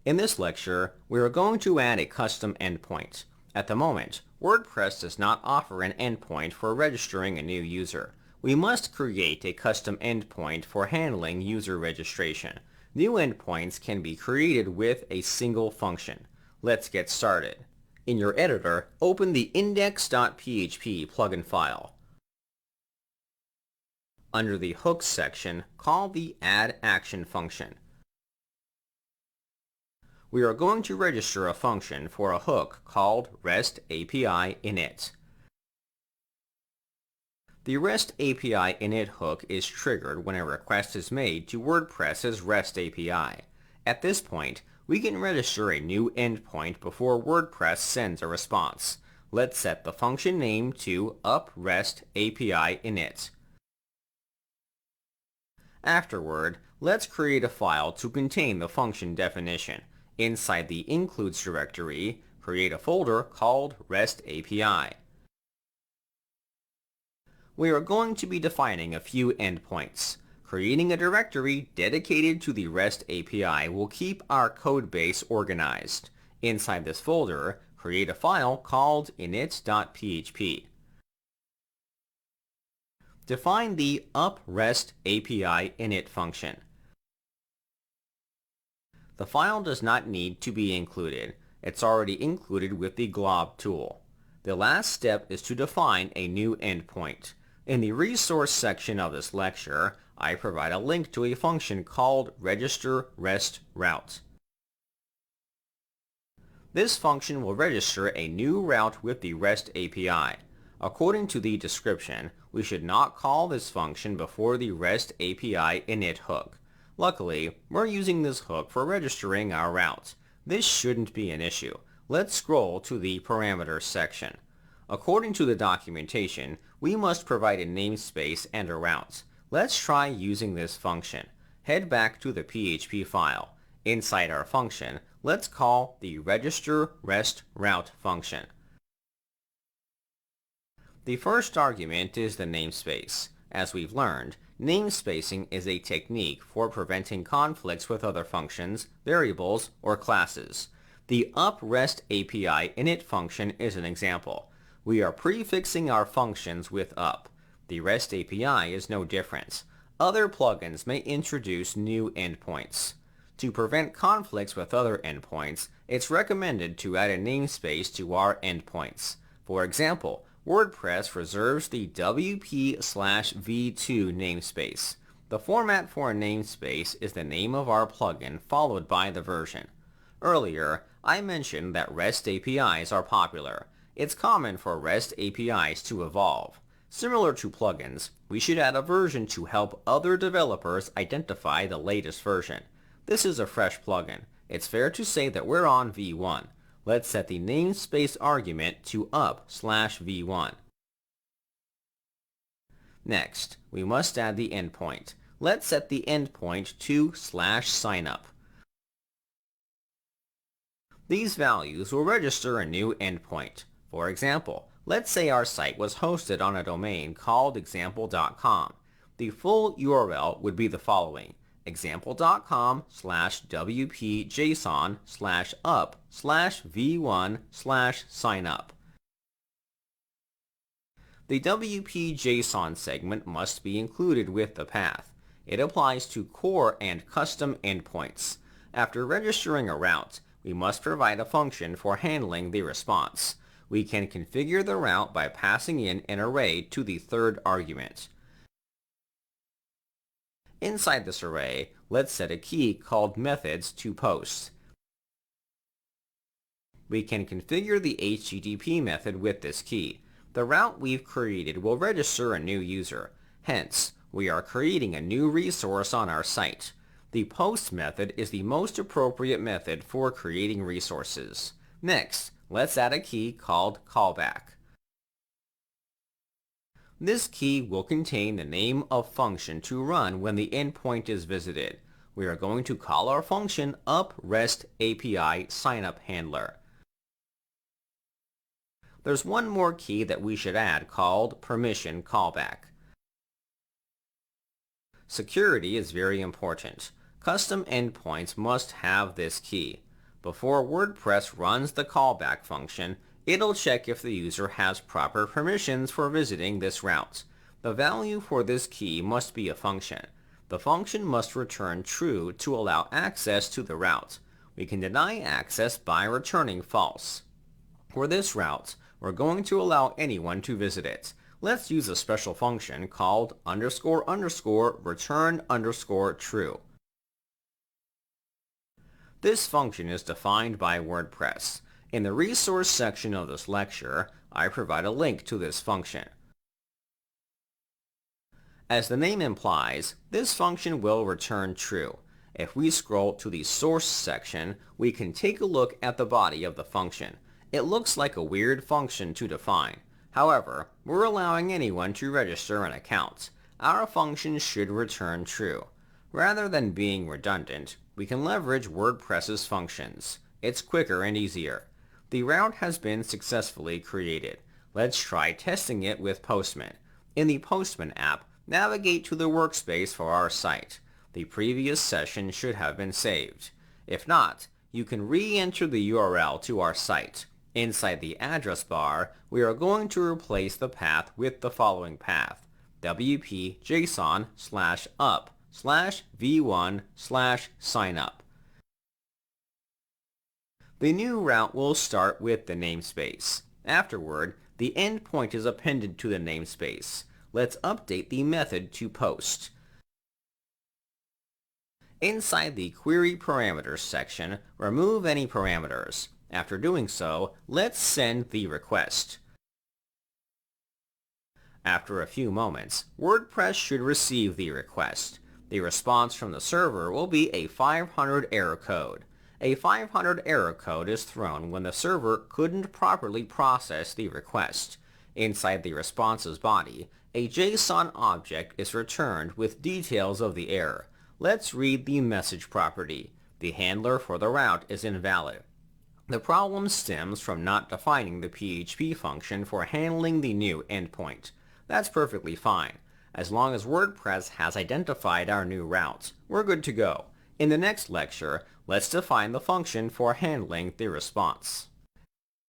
In this lecture, we are going to add a custom endpoint. At the moment, WordPress does not offer an endpoint for registering a new user. We must create a custom endpoint for handling user registration. New endpoints can be created with a single function. Let's get started. In your editor, open the index.php plugin file. Under the hooks section, call the add action function. We are going to register a function for a hook called REST API init. The REST API init hook is triggered when a request is made to WordPress's REST API. At this point, we can register a new endpoint before WordPress sends a response. Let's set the function name to up_REST API init. Afterward, let's create a file to contain the function definition. Inside the includes directory, create a folder called REST API. We are going to be defining a few endpoints. Creating a directory dedicated to the REST API will keep our code base organized. Inside this folder, create a file called init.php. Define the up_REST API init function. The file does not need to be included. It's already included with the glob tool. The last step is to define a new endpoint. In the resource section of this lecture, I provide a link to a function called register REST route. This function will register a new route with the REST API. According to the description, we should not call this function before the REST API init hook. Luckily, we're using this hook for registering our route. This shouldn't be an issue. Let's scroll to the parameters section. According to the documentation, we must provide a namespace and a route. Let's try using this function. Head back to the PHP file. Inside our function, let's call the register REST route function. The first argument is the namespace. As we've learned, namespacing is a technique for preventing conflicts with other functions, variables, or classes. The up_REST API init function is an example. We are prefixing our functions with up. The REST API is no different. Other plugins may introduce new endpoints. To prevent conflicts with other endpoints, it's recommended to add a namespace to our endpoints. For example, WordPress reserves the wp/v2 namespace. The format for a namespace is the name of our plugin followed by the version. Earlier, I mentioned that REST APIs are popular. It's common for REST APIs to evolve. Similar to plugins, we should add a version to help other developers identify the latest version. This is a fresh plugin. It's fair to say that we're on v1. Let's set the namespace argument to up/v1. Next, we must add the endpoint. Let's set the endpoint to /signup. These values will register a new endpoint. For example, let's say our site was hosted on a domain called example.com. The full URL would be the following: example.com/wp/json/up/v1/signup. The wp-json segment must be included with the path. It applies to core and custom endpoints. After registering a route, we must provide a function for handling the response. We can configure the route by passing in an array to the third argument. Inside this array, let's set a key called methods to post. We can configure the HTTP method with this key. The route we've created will register a new user. Hence, we are creating a new resource on our site. The post method is the most appropriate method for creating resources. Next, let's add a key called callback. This key will contain the name of function to run when the endpoint is visited. We are going to call our function up_REST API signup handler. There's one more key that we should add called permission callback. Security is very important. Custom endpoints must have this key. Before WordPress runs the callback function, it'll check if the user has proper permissions for visiting this route. The value for this key must be a function. The function must return true to allow access to the route. We can deny access by returning false. For this route, we're going to allow anyone to visit it. Let's use a special function called __return_true. This function is defined by WordPress. In the resource section of this lecture, I provide a link to this function. As the name implies, this function will return true. If we scroll to the source section, we can take a look at the body of the function. It looks like a weird function to define. However, we're allowing anyone to register an account. Our function should return true. Rather than being redundant, we can leverage WordPress's functions. It's quicker and easier. The route has been successfully created. Let's try testing it with Postman. In the Postman app, navigate to the workspace for our site. The previous session should have been saved. If not, you can re-enter the URL to our site. Inside the address bar, we are going to replace the path with the following path: wp-json/up/v1/signup. The new route will start with the namespace. Afterward, the endpoint is appended to the namespace. Let's update the method to post. Inside the Query Parameters section, remove any parameters. After doing so, let's send the request. After a few moments, WordPress should receive the request. The response from the server will be a 500 error code. A 500 error code is thrown when the server couldn't properly process the request. Inside the response's body, a JSON object is returned with details of the error. Let's read the message property. The handler for the route is invalid. The problem stems from not defining the PHP function for handling the new endpoint. That's perfectly fine. As long as WordPress has identified our new routes, we're good to go. In the next lecture, let's define the function for handling the response.